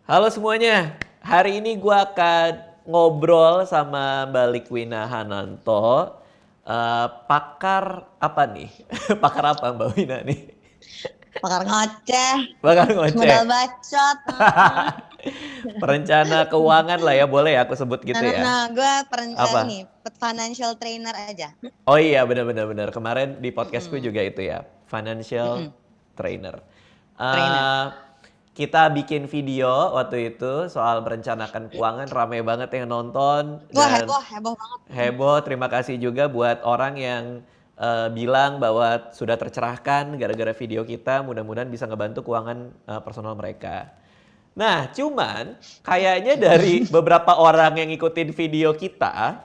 Halo semuanya, hari ini gue akan ngobrol sama Mbak Likwina Hananto. Pakar apa nih? Pakar apa Mbak Wina nih? Pakar ngoceh, Pakar ngoceh. modal bacot. Perencana keuangan lah ya, boleh ya aku sebut gitu Nah, ya. nah, gue Apa? ini financial trainer aja. Oh iya benar-benar. Kemarin di podcastku Mm-mm, juga itu ya, financial mm-mm, trainer. trainer. Eh kita bikin video waktu itu soal merencanakan keuangan, rame banget yang nonton Wah, dan heboh, heboh banget. heboh. Terima kasih juga buat orang yang bilang bahwa sudah tercerahkan gara-gara video kita. Mudah-mudahan bisa ngebantu keuangan personal mereka. Nah, cuman kayaknya dari beberapa orang yang ngikutin video kita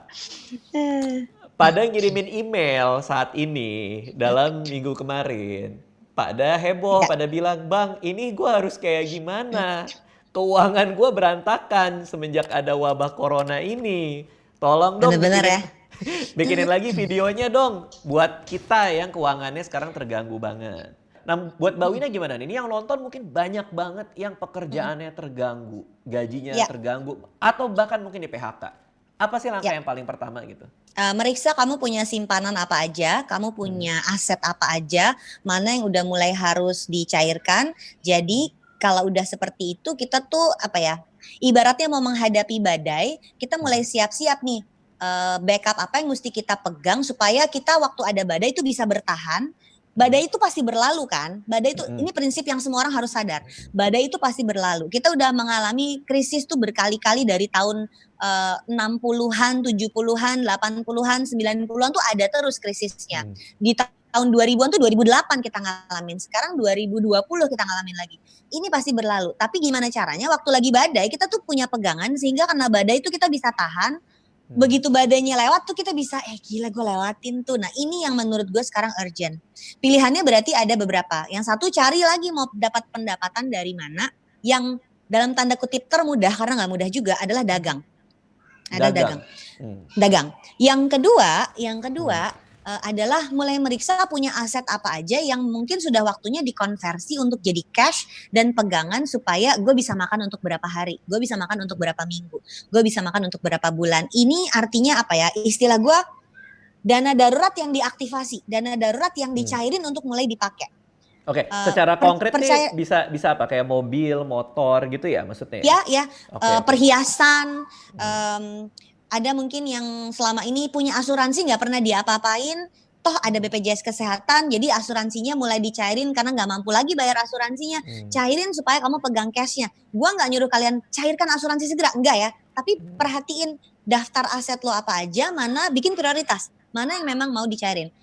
pada ngirimin email saat ini dalam minggu kemarin. Pada heboh, Ya, pada bilang, Bang, ini gue harus kayak gimana? Keuangan gue berantakan semenjak ada wabah corona ini. Tolong dong bener-bener ya. bikinin bikinin lagi videonya dong. Buat kita yang keuangannya sekarang terganggu banget. Nah, buat Mbak Wina gimana nih? Ini yang nonton mungkin banyak banget yang pekerjaannya terganggu, gajinya Ya, terganggu, atau bahkan mungkin di PHK. Apa sih langkah ya. yang paling pertama gitu? Meriksa kamu punya simpanan apa aja, kamu Hmm. punya aset apa aja, mana yang udah mulai harus dicairkan. Jadi kalau udah seperti itu, kita tuh apa ya? Ibaratnya mau menghadapi badai, kita mulai Hmm. siap-siap nih. Backup apa yang mesti kita pegang supaya kita waktu ada badai itu bisa bertahan. Hmm. Badai itu pasti berlalu kan? Badai itu Hmm. ini prinsip yang semua orang harus sadar. Badai itu pasti berlalu. Kita udah mengalami krisis tuh berkali-kali dari tahun 60-an, 70-an, 80-an, 90-an tuh ada terus krisisnya. Hmm. Di tahun 2000-an tuh 2008 kita ngalamin. Sekarang 2020 kita ngalamin lagi. Ini pasti berlalu. Tapi gimana caranya? Waktu lagi badai kita tuh punya pegangan sehingga karena badai itu kita bisa tahan. Hmm. Begitu badainya lewat tuh kita bisa gila gue lewatin tuh. Nah ini yang menurut gue sekarang urgent. Pilihannya berarti ada beberapa. Yang satu cari lagi mau dapat pendapatan dari mana. Yang dalam tanda kutip termudah karena nggak mudah juga adalah dagang. Ada Dagang. dagang. Hmm. Dagang. Yang kedua adalah mulai meriksa punya aset apa aja yang mungkin sudah waktunya dikonversi untuk jadi cash dan pegangan supaya gue bisa makan untuk berapa hari, gue bisa makan untuk berapa minggu, gue bisa makan untuk berapa bulan. Ini artinya apa ya? Istilah gue dana darurat yang diaktifasi, dana darurat yang Hmm. dicairin untuk mulai dipakai. Oke, secara konkret nih Percaya bisa apa? Kayak mobil, motor gitu ya maksudnya ya? ya Oke. perhiasan. Hmm. Ada mungkin yang selama ini punya asuransi nggak pernah diapa-apain, toh ada BPJS Kesehatan, jadi asuransinya mulai dicairin karena nggak mampu lagi bayar asuransinya. Hmm. Cairin supaya kamu pegang cashnya. Gua nggak nyuruh kalian cairkan asuransi segera, enggak ya. Tapi perhatiin daftar aset lo apa aja, mana bikin prioritas, mana yang memang mau dicairin.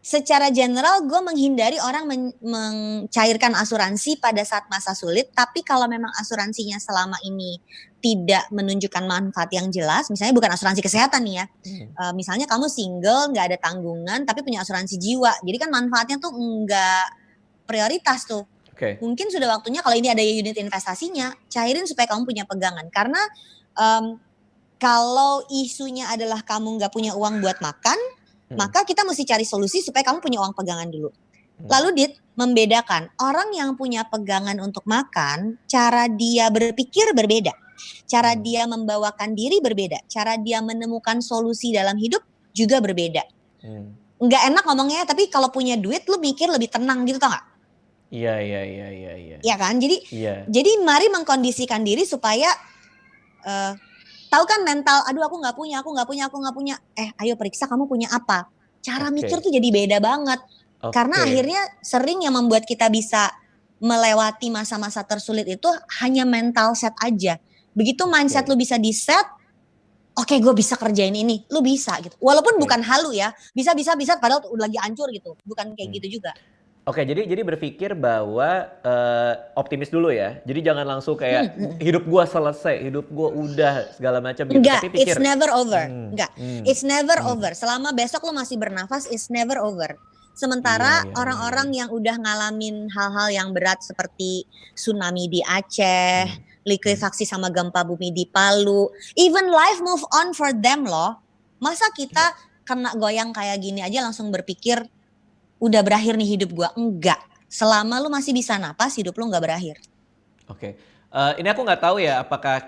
Secara general gue menghindari orang mencairkan asuransi pada saat masa sulit, tapi kalau memang asuransinya selama ini tidak menunjukkan manfaat yang jelas, misalnya bukan asuransi kesehatan nih ya, Hmm. misalnya kamu single nggak ada tanggungan tapi punya asuransi jiwa, jadi kan manfaatnya tuh nggak prioritas tuh. Oke. Mungkin sudah waktunya kalau ini ada unit investasinya, cairin supaya kamu punya pegangan, karena kalau isunya adalah kamu nggak punya uang buat makan, maka kita mesti cari solusi supaya kamu punya uang pegangan dulu. Lalu Dit, membedakan orang yang punya pegangan untuk makan, cara dia berpikir berbeda. Cara dia membawakan diri berbeda. Cara dia menemukan solusi dalam hidup juga berbeda. Nggak enak ngomongnya, tapi kalau punya duit lu mikir lebih tenang gitu, tau gak? Iya. Iya kan? Jadi Iya. jadi mari mengkondisikan diri supaya tahu kan mental, aduh aku nggak punya. Ayo periksa kamu punya apa. Cara mikir tuh jadi beda banget. Karena akhirnya sering yang membuat kita bisa melewati masa-masa tersulit itu hanya mental set aja. Begitu mindset lu bisa di set, oke, gue bisa kerjain ini, lu bisa gitu. Walaupun bukan halu ya, bisa padahal udah lagi hancur gitu. Bukan kayak gitu juga. Oke, jadi berpikir bahwa optimis dulu ya. Jadi jangan langsung kayak hidup gua selesai, hidup gua udah segala macam gitu. Enggak, Tapi pikir, it's never over. Enggak, it's never over. Selama besok lo masih bernafas, it's never over. Sementara orang-orang yang udah ngalamin hal-hal yang berat seperti tsunami di Aceh, likuifaksi sama gempa bumi di Palu, even life move on for them loh. Masa kita kena goyang kayak gini aja langsung berpikir udah berakhir nih hidup gua? Enggak. Selama lu masih bisa napas, hidup lu nggak berakhir. Oke. Ini aku nggak tahu ya apakah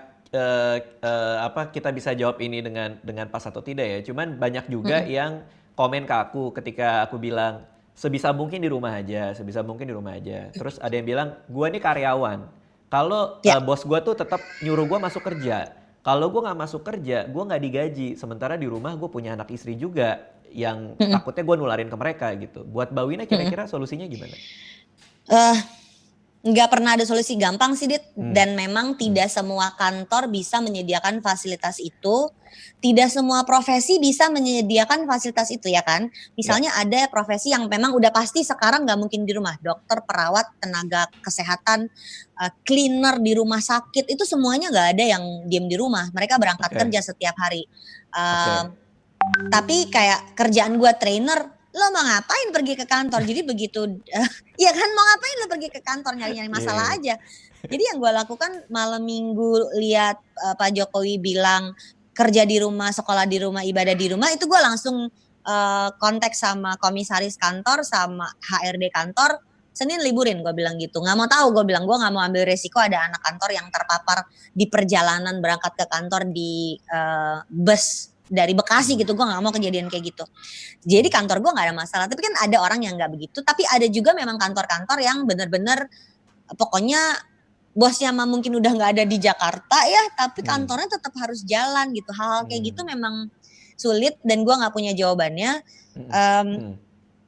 apa kita bisa jawab ini dengan pas atau tidak ya. Cuman banyak juga Mm-mm. yang komen ke aku ketika aku bilang sebisa mungkin di rumah aja, sebisa mungkin di rumah aja. Terus ada yang bilang gua ini karyawan. Kalau Ya. bos gua tuh tetap nyuruh gua masuk kerja. Kalau gua nggak masuk kerja, gua nggak digaji. Sementara di rumah gua punya anak istri juga yang Mm-mm. takutnya gua nularin ke mereka gitu. Buat Mbak Wina Mm-mm. kira-kira solusinya gimana? Eh, nggak pernah ada solusi gampang sih, Dit. Hmm. Dan memang tidak semua kantor bisa menyediakan fasilitas itu. Tidak semua profesi bisa menyediakan fasilitas itu ya kan. Ya, Misalnya ada profesi yang memang udah pasti sekarang nggak mungkin di rumah. Dokter, perawat, tenaga kesehatan, cleaner di rumah sakit. Itu semuanya nggak ada yang diem di rumah. Mereka berangkat oke, kerja setiap hari. oke. Um, tapi kayak kerjaan gue trainer, lo mau ngapain pergi ke kantor? Jadi begitu, ya kan mau ngapain lo pergi ke kantor nyari-nyari Iya, iya, masalah iya. aja. Jadi yang gue lakukan malam minggu lihat Pak Jokowi bilang kerja di rumah, sekolah di rumah, ibadah di rumah, itu gue langsung kontak sama komisaris kantor sama HRD kantor. Senin liburin gue bilang gitu, nggak mau tahu, gue bilang gue nggak mau ambil resiko ada anak kantor yang terpapar di perjalanan berangkat ke kantor di bus dari Bekasi gitu, gue nggak mau kejadian kayak gitu. Jadi kantor gue nggak ada masalah, tapi kan ada orang yang nggak begitu, tapi ada juga memang kantor-kantor yang bener-bener pokoknya bosnya mah mungkin udah nggak ada di Jakarta ya, tapi Hmm, kantornya tetap harus jalan gitu. Hal-hal kayak gitu hmm, memang sulit dan gue nggak punya jawabannya. hmm, Um, hmm,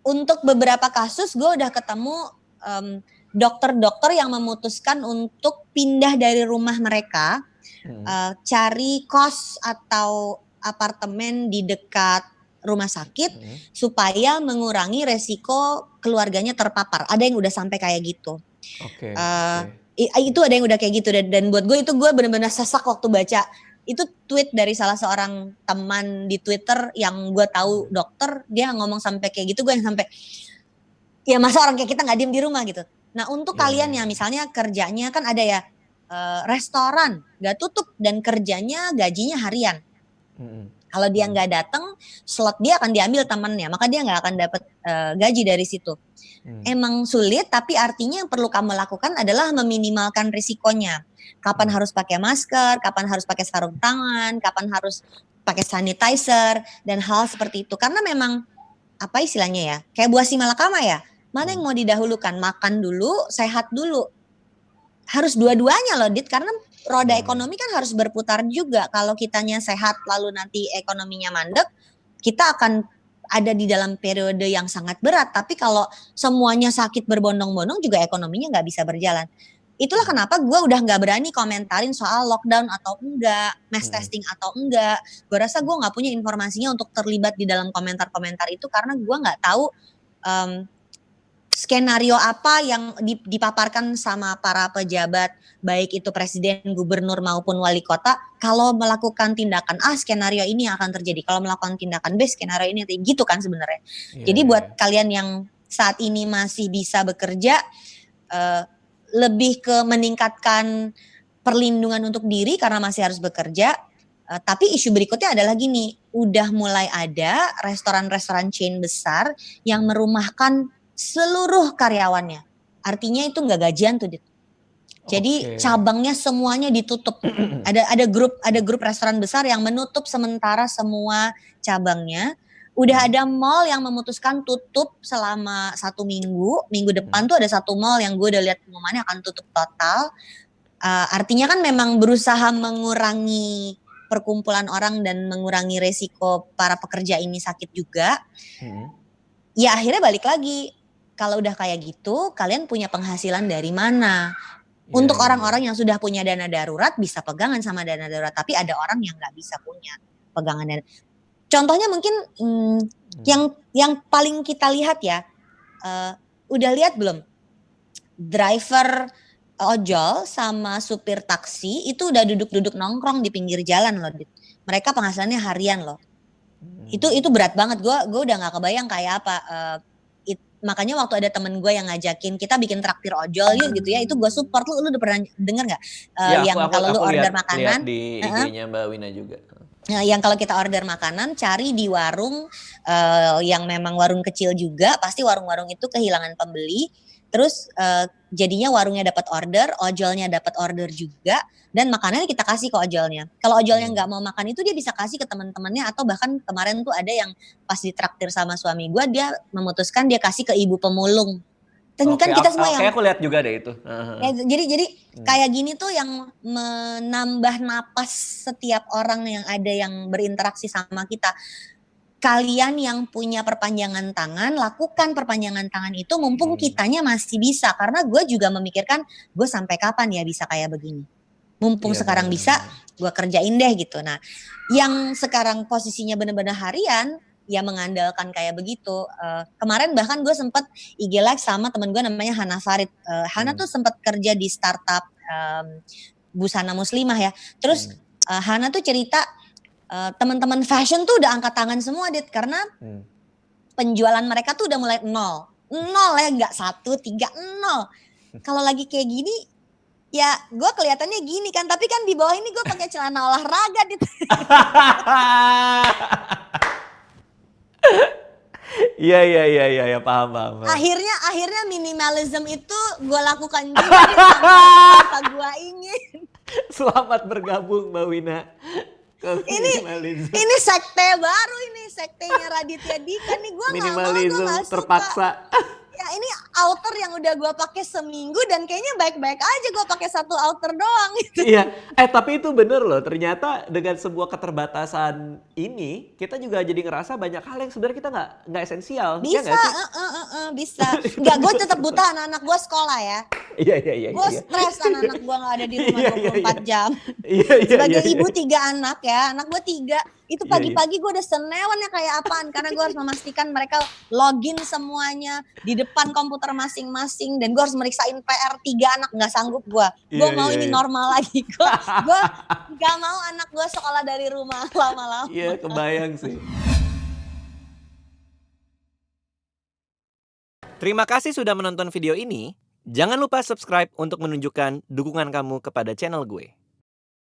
untuk beberapa kasus gue udah ketemu dokter-dokter yang memutuskan untuk pindah dari rumah mereka, hmm, cari kos atau apartemen di dekat rumah sakit hmm. supaya mengurangi resiko keluarganya terpapar. Ada yang udah sampai kayak gitu. Oke, Uh, oke. itu ada yang udah kayak gitu dan buat gue itu gue benar-benar sesak waktu baca itu tweet dari salah seorang teman di Twitter yang gue tahu dokter, dia ngomong sampai kayak gitu, gue yang sampai ya masa orang kayak kita nggak diem di rumah gitu. Nah untuk Iya, iya, kalian yang iya. misalnya kerjanya kan ada ya restoran nggak tutup dan kerjanya gajinya harian. Hmm, Kalau dia hmm, nggak datang, slot dia akan diambil temannya, maka dia nggak akan dapat gaji dari situ. hmm, Emang sulit, tapi artinya yang perlu kamu lakukan adalah meminimalkan risikonya. Kapan hmm, harus pakai masker, kapan harus pakai sarung tangan, kapan harus pakai sanitizer, dan hal seperti itu. Karena memang, apa istilahnya ya, kayak buah si malakama ya, mana hmm, yang mau didahulukan, makan dulu, sehat dulu. Harus dua-duanya loh, Dit, karena roda iya, iya. ekonomi kan harus berputar juga. Kalau kitanya sehat, lalu nanti ekonominya mandek, kita akan ada di dalam periode yang sangat berat. Tapi kalau semuanya sakit berbondong-bondong juga ekonominya nggak bisa berjalan. Itulah Hmm, kenapa gue udah nggak berani komentarin soal lockdown atau enggak, mass hmm, testing atau enggak. Gue rasa gue nggak punya informasinya untuk terlibat di dalam komentar-komentar itu karena gue nggak tahu um, skenario apa yang dipaparkan sama para pejabat, baik itu presiden, gubernur maupun wali kota, kalau melakukan tindakan A, skenario ini yang akan terjadi. Kalau melakukan tindakan B, skenario ini gitu kan sebenarnya. iya, Jadi iya, iya. buat kalian yang saat ini masih bisa bekerja, eh, lebih ke meningkatkan perlindungan untuk diri karena masih harus bekerja. Tapi isu berikutnya adalah gini, udah mulai ada restoran-restoran chain besar yang merumahkan seluruh karyawannya. Artinya itu nggak gajian tuh, Dit. Jadi Oke. cabangnya semuanya ditutup. Ada grup restoran besar yang menutup sementara semua cabangnya. Udah Hmm, ada mall yang memutuskan tutup selama 1 minggu. Minggu hmm, depan tuh ada satu mall yang gue udah lihat pengumumannya akan tutup total. Artinya kan memang berusaha mengurangi perkumpulan orang dan mengurangi resiko para pekerja ini sakit juga. hmm. Ya akhirnya balik lagi. Kalau udah kayak gitu, kalian punya penghasilan dari mana? Iya, Untuk iya, iya. orang-orang yang sudah punya dana darurat bisa pegangan sama dana darurat, tapi ada orang yang nggak bisa punya pegangan dana. Contohnya mungkin Hmm. yang paling kita lihat ya, udah lihat belum? Driver ojol sama supir taksi itu udah duduk-duduk nongkrong di pinggir jalan loh. Mereka penghasilannya harian loh. Itu Hmm. berat banget. Gue udah nggak kebayang kayak apa. Makanya waktu ada temen gue yang ngajakin kita bikin traktir ojol yuk gitu ya, itu gue support. Lu udah pernah denger nggak Ya, aku yang aku kalau lu aku lihat order lihat makanan, di IG-nya Mbak Wina juga. yang kalau kita order makanan cari di warung yang memang warung kecil juga, pasti warung-warung itu kehilangan pembeli. Terus jadinya warungnya dapat order, ojolnya dapat order juga, dan makanannya kita kasih ke ojolnya. Kalau ojolnya nggak mau makan itu dia bisa kasih ke teman-temannya, atau bahkan kemarin tuh ada yang pas ditraktir sama suami gue, dia memutuskan dia kasih ke ibu pemulung. Dan kan kita semua yang aku lihat juga deh itu. ya, jadi kayak gini tuh yang menambah napas setiap orang yang ada yang berinteraksi sama kita. Kalian yang punya perpanjangan tangan, lakukan perpanjangan tangan itu mumpung kitanya masih bisa. Karena gue juga memikirkan, gue sampai kapan ya bisa kayak begini. Mumpung sekarang bisa, gue kerjain deh gitu. Nah, yang sekarang posisinya benar-benar harian, ya mengandalkan kayak begitu. Kemarin bahkan gue sempet IG live sama temen gue namanya Hana Farid. Hana tuh sempet kerja di startup busana muslimah ya. Terus Hana tuh cerita teman-teman fashion tuh udah angkat tangan semua, Dit, karena penjualan mereka tuh udah mulai nol ya, nggak 1, 3, 0. Kalau lagi kayak gini, ya gue kelihatannya gini kan, tapi kan di bawah ini gue pakai celana olahraga, Dit. Iya, paham. Akhirnya minimalism itu gue lakukan juga tanpa gue ingin. Selamat bergabung Mbak Wina. Ini sekte baru, ini sektenya Raditya Dika nih, gue nggak mau, gue nggak terpaksa. Ya ini outer yang udah gue pakai seminggu dan kayaknya baik-baik aja gue pakai 1 outer doang gitu. Iya, tapi itu bener loh, ternyata dengan sebuah keterbatasan ini kita juga jadi ngerasa banyak hal yang sebenarnya kita nggak esensial. Bisa, ya bisa. Nggak, gue tetap buta anak-anak gue sekolah ya. Iya. Gue stres anak-anak gue nggak ada di rumah 24 jam. Iya. Sebagai ibu 3 anak ya, anak gue 3. Itu pagi-pagi gue udah senewannya kayak apaan. Karena gue harus memastikan mereka login semuanya di depan komputer masing-masing. Dan gue harus meriksain PR 3 anak, nggak sanggup gue. Gue mau ini normal lagi. Gue nggak mau anak gue sekolah dari rumah lama-lama. Iya, kebayang sih. Terima kasih sudah menonton video ini. Jangan lupa subscribe untuk menunjukkan dukungan kamu kepada channel gue.